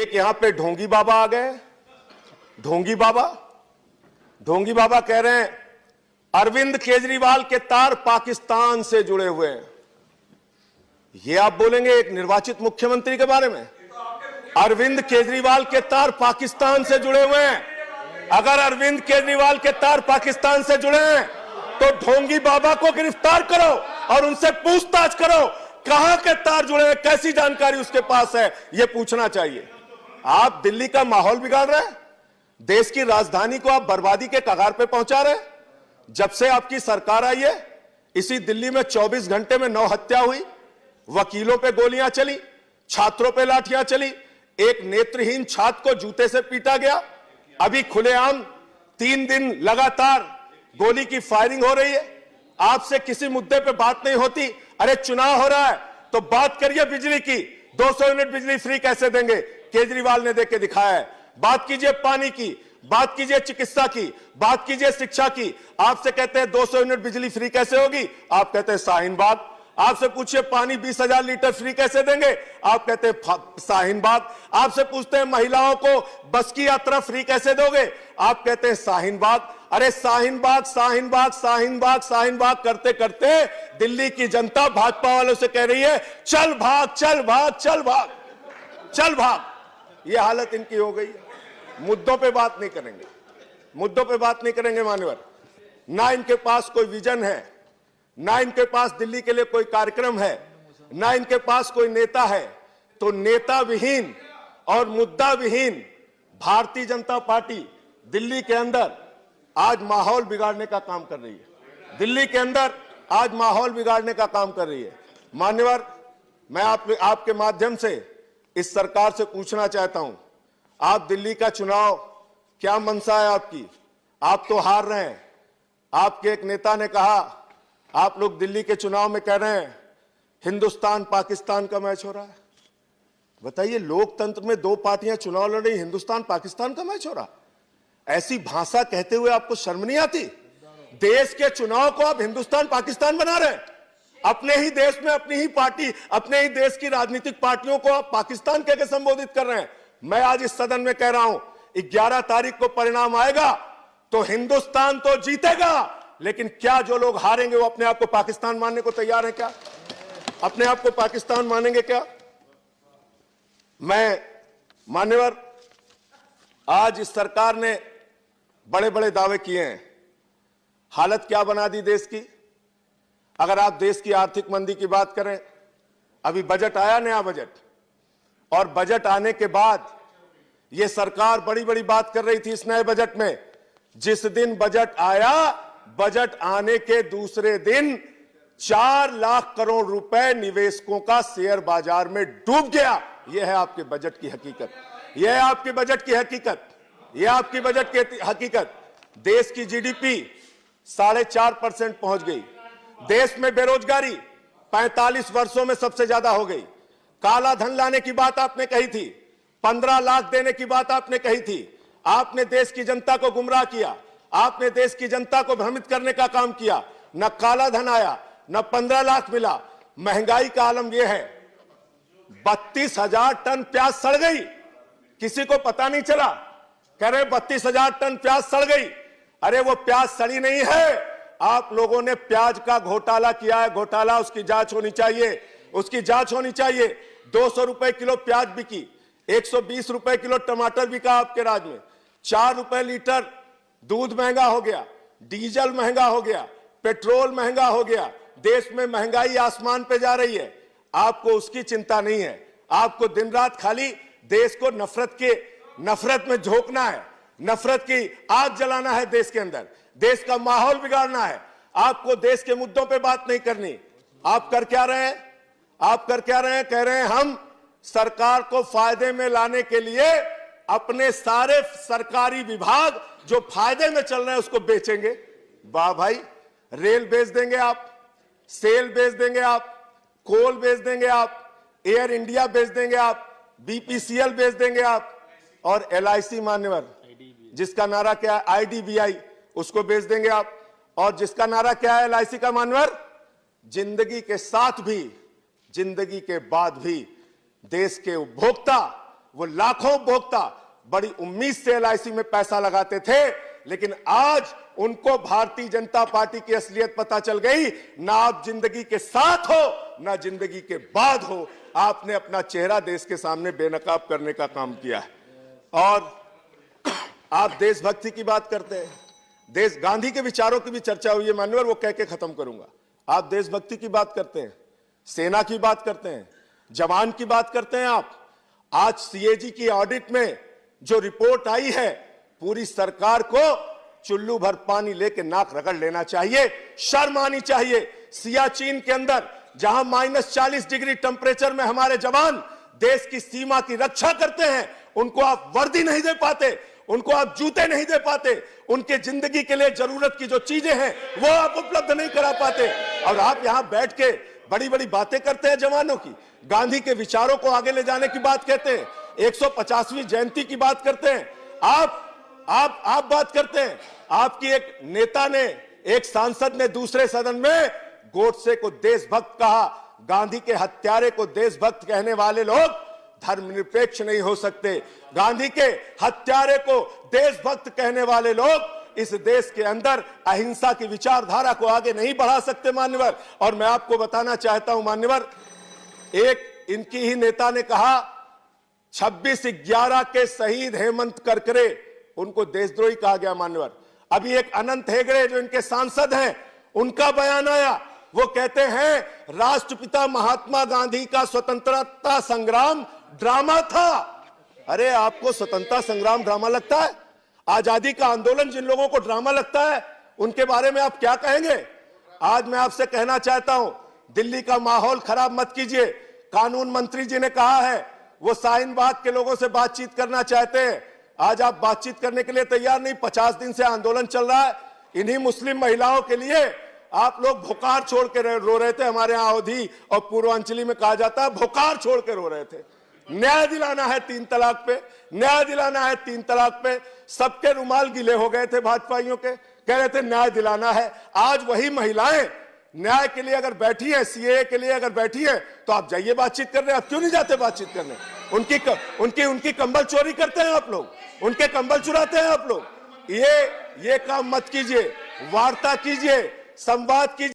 एक यहां पे ढोंगी बाबा आ गए। ढोंगी बाबा कह रहे हैं अरविंद केजरीवाल के तार पाकिस्तान से जुड़े हुए हैं। ये आप बोलेंगे एक निर्वाचित मुख्यमंत्री के बारे में? अरविंद केजरीवाल के तार पाकिस्तान से जुड़े हुए हैं। अगर अरविंद केजरीवाल के तार पाकिस्तान से जुड़े हैं तो ढोंगी बाबा को गिरफ्तार करो और उनसे पूछताछ करो, कहां के तार जुड़े हैं, कैसी जानकारी उसके पास है, यह पूछना चाहिए। आप दिल्ली का माहौल बिगाड़ रहे हैं, देश की राजधानी को आप बर्बादी के कगार पे पहुंचा रहे हैं। जब से आपकी सरकार आई है, इसी दिल्ली में 24 घंटे में 9 हत्या हुई, वकीलों पे गोलियां चली, छात्रों पे लाठियां चली, एक नेत्रहीन छात्र को जूते से पीटा गया। अभी खुलेआम 3 दिन लगातार गोली की फायरिंग हो रही है। आपसे किसी मुद्दे पे बात नहीं होती। अरे चुनाव हो रहा है तो बात करिए बिजली की, 200 यूनिट बिजली फ्री कैसे देंगे, केजरीवाल ने देके दिखाया है। बात कीजिए पानी की, बात कीजिए चिकित्सा की, बात कीजिए शिक्षा की। आपसे कहते हैं 200 यूनिट बिजली फ्री कैसे होगी, आप कहते हैं शाहीन बाग। आपसे पूछिए पानी 20,000 लीटर फ्री कैसे देंगे, आप कहते हैं शाहीन बाग। आपसे पूछते हैं महिलाओं को बस की यात्रा फ्री कैसे दोगे, आप कहते हैं शाहीन बाग। अरे शाहीन बाग शाहीन बाग शाहीन बाग शाहीन बाग करते करते दिल्ली की जनता भाजपा वालों से कह रही है चल भाग चल भाग चल भाग चल भाग। ये हालत इनकी हो गई है। मुद्दों पे बात नहीं करेंगे, मुद्दों पे बात नहीं करेंगे मान्यवर। ना इनके पास कोई विजन है, ना इनके पास दिल्ली के लिए कोई कार्यक्रम है, ना इनके पास कोई नेता है। तो नेता विहीन और मुद्दा विहीन भारतीय जनता पार्टी दिल्ली के अंदर आज माहौल बिगाड़ने का काम कर रही है। दिल्ली के अंदर आज माहौल बिगाड़ने का काम कर रही है। मान्यवर, मैं आपके माध्यम से इस सरकार से पूछना चाहता हूं, आप दिल्ली का चुनाव क्या मंशा है आपकी? आप तो हार रहे हैं। आपके एक नेता ने कहा आप लोग दिल्ली के चुनाव में कह रहे हैं हिंदुस्तान पाकिस्तान का मैच हो रहा है। बताइए, लोकतंत्र में 2 पार्टियां चुनाव लड़ रही, हिंदुस्तान पाकिस्तान का मैच हो रहा। ऐसी भाषा कहते हुए आपको शर्म नहीं आती? देश के चुनाव को आप हिंदुस्तान पाकिस्तान बना रहे हैं। अपने ही देश में अपनी ही पार्टी, अपने ही देश की राजनीतिक पार्टियों को आप पाकिस्तान कहकर संबोधित कर रहे हैं। मैं आज इस सदन में कह रहा हूं 11 तारीख को परिणाम आएगा तो हिंदुस्तान तो जीतेगा, लेकिन क्या जो लोग हारेंगे वो अपने आप को पाकिस्तान मानने को तैयार है क्या? अपने आप को पाकिस्तान मानेंगे क्या? मैं मान्यवर, आज इस सरकार ने बड़े बड़े दावे किए हैं। हालत क्या बना दी देश की? अगर आप देश की आर्थिक मंदी की बात करें, अभी बजट आया, नया बजट, और बजट आने के बाद यह सरकार बड़ी बड़ी बात कर रही थी इस नए बजट में। जिस दिन बजट आया, बजट आने के दूसरे दिन 4 लाख करोड़ रुपए निवेशकों का शेयर बाजार में डूब गया। यह है आपके बजट की हकीकत, यह है आपके बजट की हकीकत, यह आपकी बजट की हकीकत। देश की जीडीपी 4.5% पहुंच गई। देश में बेरोजगारी 45 वर्षों में सबसे ज्यादा हो गई। काला धन लाने की बात आपने कही थी, 15 लाख देने की बात आपने कही थी। आपने देश की जनता को गुमराह किया, आपने देश की जनता को भ्रमित करने का काम किया। न काला धन आया, न 15 लाख मिला। महंगाई का आलम यह है, 32,000 टन प्याज सड़ गई, किसी को पता नहीं चला। कह रहे 32,000 टन प्याज सड़ गई। अरे वो प्याज सड़ी नहीं है, आप लोगों ने प्याज का घोटाला किया है। घोटाला, उसकी जांच होनी चाहिए, उसकी जांच होनी चाहिए। 200 रुपए किलो प्याज बिकी, 120 रुपए किलो टमाटर बिका आपके राज में, 4 रुपए लीटर दूध महंगा हो गया, डीजल महंगा हो गया, पेट्रोल महंगा हो गया। देश में महंगाई आसमान पे जा रही है। आपको उसकी चिंता नहीं है। आपको दिन रात खाली देश को नफरत में झोंकना है, नफरत की आग जलाना है देश के अंदर, देश का माहौल बिगाड़ना है। आपको देश के मुद्दों पे बात नहीं करनी। आप कर क्या रहे हैं? आप कर क्या रहे हैं? कह रहे हैं हम सरकार को फायदे में लाने के लिए अपने सारे सरकारी विभाग जो फायदे में चल रहे हैं उसको बेचेंगे। वाह भाई, रेल बेच देंगे आप, सेल बेच देंगे आप, कोल बेच देंगे आप, एयर इंडिया बेच देंगे आप, बीपीसीएल बेच देंगे आप, और एलआईसी मान्यवर जिसका नारा क्या है, आईडीबीआई, उसको बेच देंगे आप। और जिसका नारा क्या है एलआईसी का मान्यवर, जिंदगी के साथ भी, जिंदगी के बाद भी देश के उपभोक्ता वो लाखों उपभोक्ता बड़ी उम्मीद से LIC में पैसा लगाते थे, लेकिन आज उनको भारतीय जनता पार्टी की असलियत पता चल गई। ना आप जिंदगी के साथ हो ना जिंदगी के बाद हो, आपने अपना चेहरा देश के सामने बेनकाब करने का काम किया है। और आप देशभक्ति की बात करते हैं, देश गांधी के विचारों की भी चर्चा हुई है मान्यवर, वो कह के खत्म करूंगा। आप देशभक्ति की बात करते हैं, सेना की बात करते हैं, जवान की बात करते हैं। आप आज CAG की ऑडिट में जो रिपोर्ट आई है, पूरी सरकार को चुल्लू भर पानी लेके नाक रगड़ लेना चाहिए, शर्म आनी चाहिए। सियाचिन के अंदर जहां -40 डिग्री टेंपरेचर में हमारे जवान देश की सीमा की रक्षा करते हैं, उनको आप वर्दी नहीं दे पाते, उनको आप जूते नहीं दे पाते, उनके जिंदगी के लिए जरूरत की जो चीजें हैं वो आप उपलब्ध नहीं करा पाते। और आप यहां बैठ के बड़ी बड़ी बातें करते हैं जवानों की, गांधी के विचारों को आगे ले जाने की बात कहते हैं, 150वीं जयंती की बात करते हैं। आप बात करते हैं, आपकी एक नेता ने, एक सांसद ने दूसरे सदन में गोडसे को देशभक्त कहा। गांधी के हत्यारे को देशभक्त कहने वाले लोग धर्मनिरपेक्ष नहीं हो सकते। गांधी के हत्यारे को देशभक्त कहने वाले लोग इस देश के अंदर अहिंसा की विचारधारा को आगे नहीं बढ़ा सकते मान्यवर। और मैं आपको बताना चाहता हूं मान्यवर, एक इनकी ही नेता ने कहा 26/11 के शहीद हेमंत करकरे, उनको देशद्रोही कहा गया मान्यवर। अभी एक अनंत हेगड़े जो इनके सांसद हैं, उनका बयान आया, वो कहते हैं राष्ट्रपिता महात्मा गांधी का स्वतंत्रता संग्राम ड्रामा था। अरे आपको स्वतंत्रता संग्राम ड्रामा लगता है? आजादी का आंदोलन जिन लोगों को ड्रामा लगता है, उनके बारे में आप क्या कहेंगे? आज मैं आपसे कहना चाहता हूं, दिल्ली का माहौल खराब मत कीजिए। कानून मंत्री जी ने कहा है वो शाहीन बाग के लोगों से बातचीत करना चाहते हैं, आज आप बातचीत करने के लिए तैयार नहीं। 50 दिन से आंदोलन चल रहा है, इन्हीं मुस्लिम महिलाओं के लिए आप लोग भुकार छोड़ के रो रहे थे। हमारे यहां अवधि और पूर्वांचली में कहा जाता है भुकार छोड़ के रो रहे थे। न्याय दिलाना है 3 तलाक पे, न्याय दिलाना है 3 तलाक पे। सबके रुमाल गीले हो गए थे भाजपाइयों के, कह रहे थे न्याय दिलाना है। आज वही महिलाएं न्याय के लिए अगर बैठी है, CAA के लिए अगर बैठी है, तो आप जाइए बातचीत करने। आप क्यों नहीं जाते बातचीत करने? उनकी कंबल चोरी करते हैं आप लोग, उनके कंबल चुराते हैं आप लोग। ये काम मत कीजिए, वार्ता कीजिए, संवाद कीजिए।